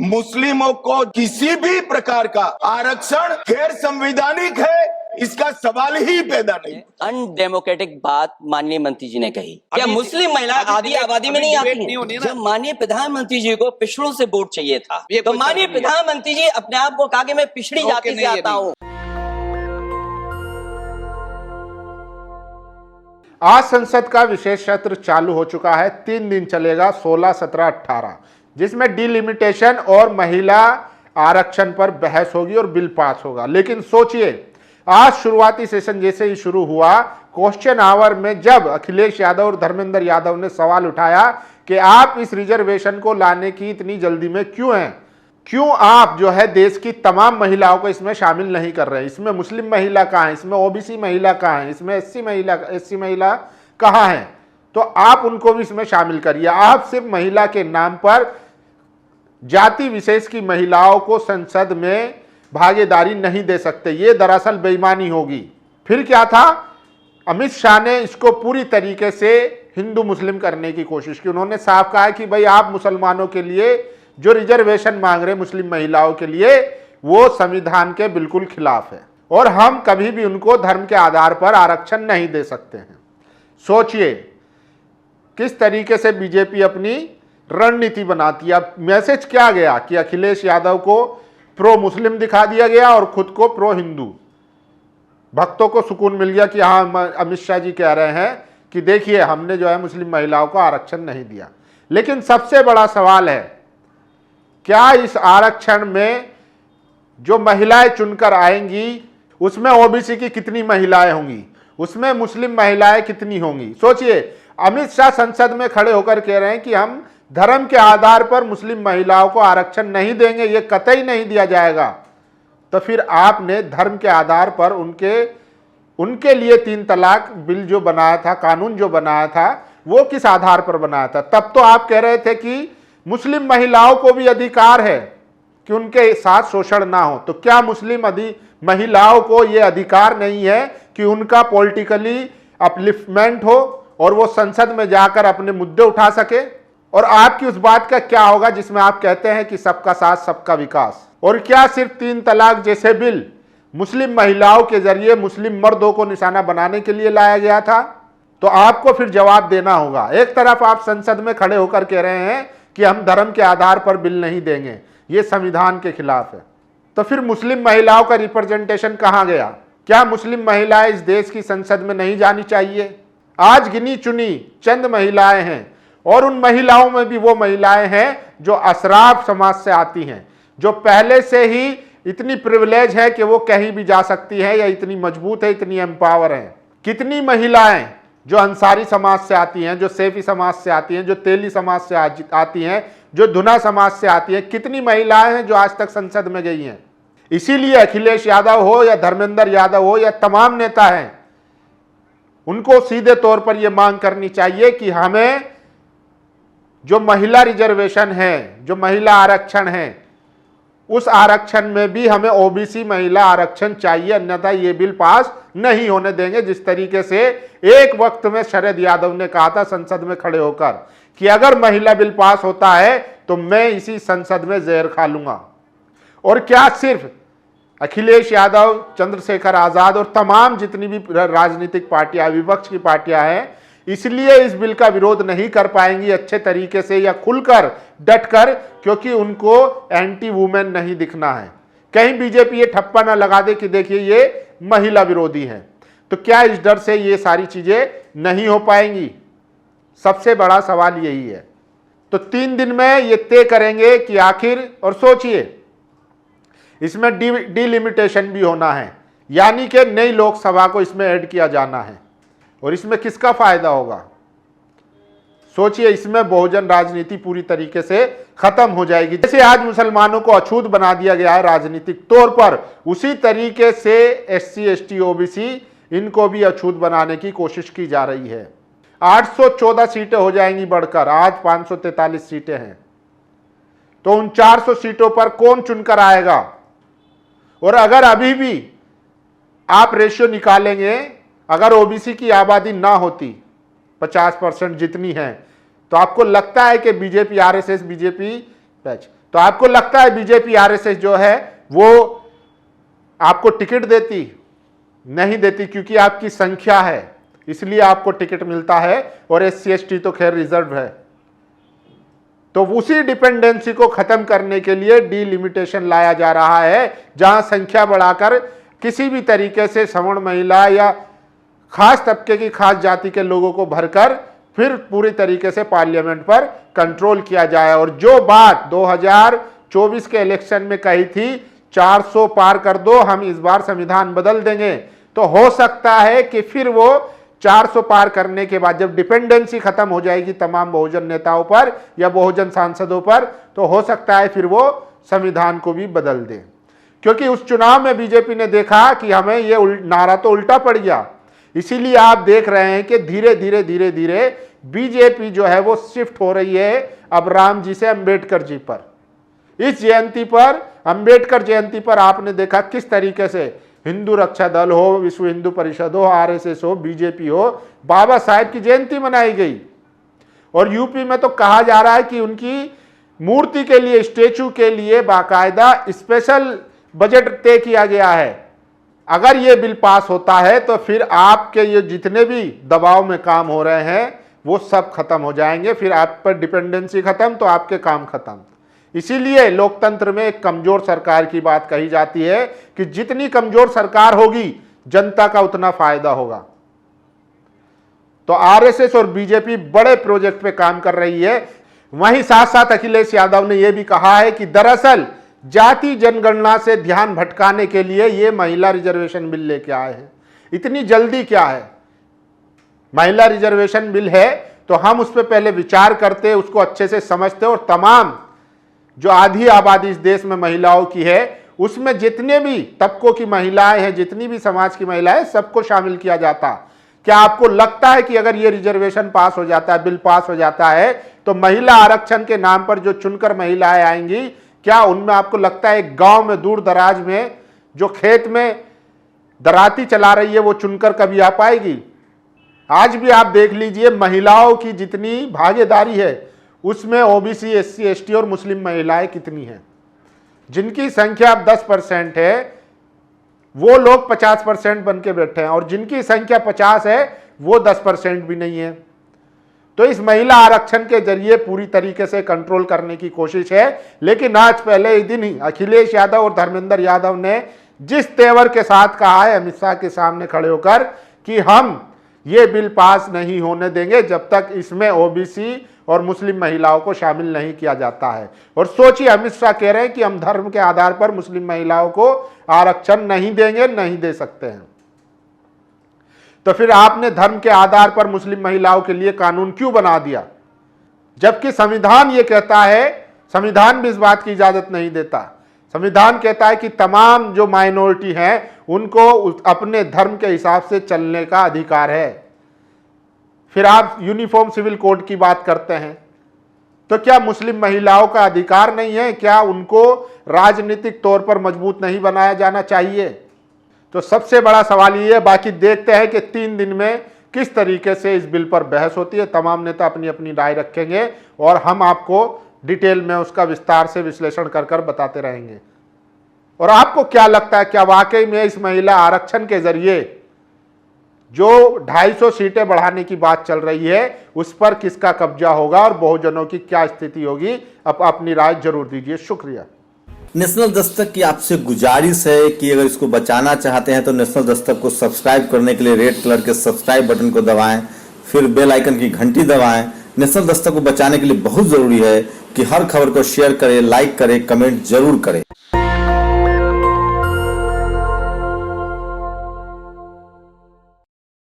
मुस्लिमों को किसी भी प्रकार का आरक्षण गैर संवैधानिक है, इसका सवाल ही पैदा नहीं। अनडेमोक्रेटिक बात माननीय मंत्री जी ने कही। क्या मुस्लिम महिला आधी आबादी में नहीं आती हैं? जब माननीय प्रधानमंत्री जी को पिछड़ों से वोट चाहिए था, तो माननीय प्रधानमंत्री जी अपने आप को कहा कि मैं पिछड़ी जाति से आता हूँ। आज संसद का विशेष सत्र चालू हो चुका है। 3 दिन चलेगा, 16, 17, 18, जिसमें डिलिमिटेशन और महिला आरक्षण पर बहस होगी और बिल पास होगा। लेकिन सोचिए, आज शुरुआती सेशन जैसे ही शुरू हुआ, क्वेश्चन आवर में जब अखिलेश यादव और धर्मेंद्र यादव ने सवाल उठाया कि आप इस रिजर्वेशन को लाने की इतनी जल्दी में क्यों हैं, क्यों आप जो है देश की तमाम महिलाओं को इसमें शामिल नहीं कर रहे हैं, इसमें मुस्लिम महिला कहाँ है, इसमें ओबीसी महिला कहाँ है, इसमें एससी महिला कहाँ है, तो आप उनको भी इसमें शामिल करिए। आप सिर्फ महिला के नाम पर जाति विशेष की महिलाओं को संसद में भागीदारी नहीं दे सकते, ये दरअसल बेईमानी होगी। फिर क्या था, अमित शाह ने इसको पूरी तरीके से हिंदू मुस्लिम करने की कोशिश की। उन्होंने साफ कहा कि भाई आप मुसलमानों के लिए जो रिजर्वेशन मांग रहे मुस्लिम महिलाओं के लिए, वो संविधान के बिल्कुल खिलाफ है और हम कभी भी उनको धर्म के आधार पर आरक्षण नहीं दे सकते हैं। सोचिए किस तरीके से बीजेपी अपनी रणनीति बनाती है। अब मैसेज क्या गया कि अखिलेश यादव को प्रो मुस्लिम दिखा दिया गया और खुद को प्रो हिंदू। भक्तों को सुकून मिल गया कि हाँ, अमित शाह जी कह रहे हैं कि देखिए हमने जो है मुस्लिम महिलाओं को आरक्षण नहीं दिया। लेकिन सबसे बड़ा सवाल है, क्या इस आरक्षण में जो महिलाएं चुनकर आएंगी उसमें ओबीसी की कितनी महिलाएं होंगी, उसमें मुस्लिम महिलाएं कितनी होंगी। सोचिए, अमित शाह संसद में खड़े होकर कह रहे हैं कि हम धर्म के आधार पर मुस्लिम महिलाओं को आरक्षण नहीं देंगे, ये कतई नहीं दिया जाएगा। तो फिर आपने धर्म के आधार पर उनके लिए 3 तलाक बिल जो बनाया था, कानून जो बनाया था, वो किस आधार पर बनाया था। तब तो आप कह रहे थे कि मुस्लिम महिलाओं को भी अधिकार है कि उनके साथ शोषण ना हो। तो क्या मुस्लिम महिलाओं को ये अधिकार नहीं है कि उनका पॉलिटिकली अपलिफ्टमेंट हो और वो संसद में जाकर अपने मुद्दे उठा सके। और आपकी उस बात का क्या होगा जिसमें आप कहते हैं कि सबका साथ सबका विकास। और क्या सिर्फ 3 तलाक जैसे बिल मुस्लिम महिलाओं के जरिए मुस्लिम मर्दों को निशाना बनाने के लिए लाया गया था। तो आपको फिर जवाब देना होगा। एक तरफ आप संसद में खड़े होकर कह रहे हैं कि हम धर्म के आधार पर बिल नहीं देंगे, ये संविधान के खिलाफ है, तो फिर मुस्लिम महिलाओं का रिप्रेजेंटेशन कहां गया। क्या मुस्लिम महिलाएं इस देश की संसद में नहीं जानी चाहिए। आज गिनी चुनी चंद महिलाएं हैं और उन महिलाओं में भी वो महिलाएं हैं जो अशराफ समाज से आती हैं, जो पहले से ही इतनी प्रिविलेज है कि वो कहीं भी जा सकती है, या इतनी मजबूत है, इतनी एम्पावर है। कितनी महिलाएं जो अंसारी समाज से आती हैं, जो सेफी समाज से आती हैं, जो तेली समाज से आती हैं, जो धुना समाज से आती हैं, कितनी महिलाएं हैं जो आज तक संसद में गई हैं। इसीलिए अखिलेश यादव हो या धर्मेंद्र यादव हो या तमाम नेता हैं, उनको सीधे तौर पर यह मांग करनी चाहिए कि हमें जो महिला रिजर्वेशन है, जो महिला आरक्षण है, उस आरक्षण में भी हमें ओबीसी महिला आरक्षण चाहिए, अन्यथा ये बिल पास नहीं होने देंगे। जिस तरीके से एक वक्त में शरद यादव ने कहा था संसद में खड़े होकर कि अगर महिला बिल पास होता है तो मैं इसी संसद में जहर खा लूंगा। और क्या सिर्फ अखिलेश यादव, चंद्रशेखर आजाद और तमाम जितनी भी राजनीतिक पार्टियां, विपक्ष की पार्टियां हैं, इसलिए इस बिल का विरोध नहीं कर पाएंगी अच्छे तरीके से या खुलकर डटकर, क्योंकि उनको एंटी वुमेन नहीं दिखना है। कहीं बीजेपी ये ठप्पा ना लगा दे कि देखिए ये महिला विरोधी है। तो क्या इस डर से ये सारी चीजें नहीं हो पाएंगी। सबसे बड़ा सवाल यही है। तो 3 दिन में ये तय करेंगे कि आखिर, और सोचिए इसमें डिलिमिटेशन भी होना है, यानी कि नई लोकसभा को इसमें ऐड किया जाना है। और इसमें किसका फायदा होगा। सोचिए, इसमें बहुजन राजनीति पूरी तरीके से खत्म हो जाएगी। जैसे आज मुसलमानों को अछूत बना दिया गया है राजनीतिक तौर पर, उसी तरीके से एससी, एसटी, ओबीसी इनको भी अछूत बनाने की कोशिश की जा रही है। 814 सीटें हो जाएंगी बढ़कर, आज 543 सीटें हैं। तो उन 400 सीटों पर कौन चुनकर आएगा। और अगर अभी भी आप रेशियो निकालेंगे, अगर ओबीसी की आबादी ना होती 50% जितनी है, तो आपको लगता है कि बीजेपी, आरएसएस, बीजेपी तो आपको लगता है बीजेपी आरएसएस जो है वो आपको टिकट देती? नहीं देती, क्योंकि आपकी संख्या है इसलिए आपको टिकट मिलता है, और एससी एसटी तो खैर रिजर्व है। तो उसी डिपेंडेंसी को खत्म करने के लिए डिलिमिटेशन लाया जा रहा है, जहां संख्या बढ़ाकर किसी भी तरीके से सवर्ण महिला या खास तबके की खास जाति के लोगों को भरकर फिर पूरी तरीके से पार्लियामेंट पर कंट्रोल किया जाए। और जो बात 2024 के इलेक्शन में कही थी 400 पार कर दो, हम इस बार संविधान बदल देंगे, तो हो सकता है कि फिर वो 400 पार करने के बाद जब डिपेंडेंसी खत्म हो जाएगी तमाम बहुजन नेताओं पर या बहुजन सांसदों पर, तो हो सकता है फिर वो संविधान को भी बदल दे। क्योंकि उस चुनाव में बीजेपी ने देखा कि हमें ये नारा तो उल्टा पड़ गया, इसीलिए आप देख रहे हैं कि धीरे धीरे धीरे धीरे बीजेपी जो है वो शिफ्ट हो रही है अब राम जी से अंबेडकर जी पर। इस जयंती पर, अंबेडकर जयंती पर आपने देखा किस तरीके से हिंदू रक्षा दल हो, विश्व हिंदू परिषद हो, आरएसएस हो, बीजेपी हो, बाबा साहेब की जयंती मनाई गई। और यूपी में तो कहा जा रहा है कि उनकी मूर्ति के लिए, स्टेचू के लिए बाकायदा स्पेशल बजट तय किया गया है। अगर ये बिल पास होता है तो फिर आपके ये जितने भी दबाव में काम हो रहे हैं वो सब खत्म हो जाएंगे, फिर आप पर डिपेंडेंसी खत्म तो आपके काम खत्म। इसीलिए लोकतंत्र में एक कमजोर सरकार की बात कही जाती है कि जितनी कमजोर सरकार होगी जनता का उतना फायदा होगा। तो आरएसएस और बीजेपी बड़े प्रोजेक्ट पे काम कर रही है। वहीं साथ साथ अखिलेश यादव ने यह भी कहा है कि दरअसल जाति जनगणना से ध्यान भटकाने के लिए ये महिला रिजर्वेशन बिल लेके आए हैं। इतनी जल्दी क्या है? महिला रिजर्वेशन बिल है तो हम उस पर पहले विचार करते, उसको अच्छे से समझते और तमाम जो आधी आबादी इस देश में महिलाओं की है उसमें जितने भी तबकों की महिलाएं हैं, जितनी भी समाज की महिलाएं, सबको शामिल किया जाता। क्या आपको लगता है कि अगर ये रिजर्वेशन पास हो जाता है, बिल पास हो जाता है, तो महिला आरक्षण के नाम पर जो चुनकर महिलाएं आएंगी, क्या उनमें आपको लगता है एक गांव में दूर दराज में जो खेत में दराती चला रही है वो चुनकर कभी आ पाएगी? आज भी आप देख लीजिए महिलाओं की जितनी भागीदारी है उसमें ओबीसी, एससी, एसटी और मुस्लिम महिलाएं कितनी हैं। जिनकी संख्या अब 10% है वो लोग 50% बन के बैठे हैं, और जिनकी संख्या 50 है वो 10% भी नहीं है। तो इस महिला आरक्षण के जरिए पूरी तरीके से कंट्रोल करने की कोशिश है। लेकिन आज पहले ही दिन ही अखिलेश यादव और धर्मेंद्र यादव ने जिस तेवर के साथ कहा है अमित शाह के सामने खड़े होकर कि हम ये बिल पास नहीं होने देंगे जब तक इसमें ओबीसी और मुस्लिम महिलाओं को शामिल नहीं किया जाता है। और सोचिए, अमित शाह कह रहे हैं कि हम धर्म के आधार पर मुस्लिम महिलाओं को आरक्षण नहीं देंगे, नहीं दे सकते हैं। तो फिर आपने धर्म के आधार पर मुस्लिम महिलाओं के लिए कानून क्यों बना दिया? जबकि संविधान ये कहता है, संविधान भी इस बात की इजाजत नहीं देता। संविधान कहता है कि तमाम जो माइनॉरिटी हैं उनको अपने धर्म के हिसाब से चलने का अधिकार है। फिर आप यूनिफॉर्म सिविल कोड की बात करते हैं, तो क्या मुस्लिम महिलाओं का अधिकार नहीं है? क्या उनको राजनीतिक तौर पर मजबूत नहीं बनाया जाना चाहिए? तो सबसे बड़ा सवाल ये है। बाकी देखते हैं कि 3 दिन में किस तरीके से इस बिल पर बहस होती है। तमाम नेता अपनी अपनी राय रखेंगे और हम आपको डिटेल में उसका विस्तार से विश्लेषण कर कर बताते रहेंगे। और आपको क्या लगता है, क्या वाकई में इस महिला आरक्षण के जरिए जो 250 सीटें बढ़ाने की बात चल रही है उस पर किसका कब्जा होगा और बहुजनों की क्या स्थिति होगी? अपनी राय जरूर दीजिए। शुक्रिया। नेशनल दस्तक की आपसे गुजारिश है कि अगर इसको बचाना चाहते हैं तो नेशनल दस्तक को सब्सक्राइब करने के लिए रेड कलर के सब्सक्राइब बटन को दबाएं, फिर बेल आइकन की घंटी दबाएं। नेशनल दस्तक को बचाने के लिए बहुत जरूरी है कि हर खबर को शेयर करें, लाइक करें, कमेंट जरूर करें।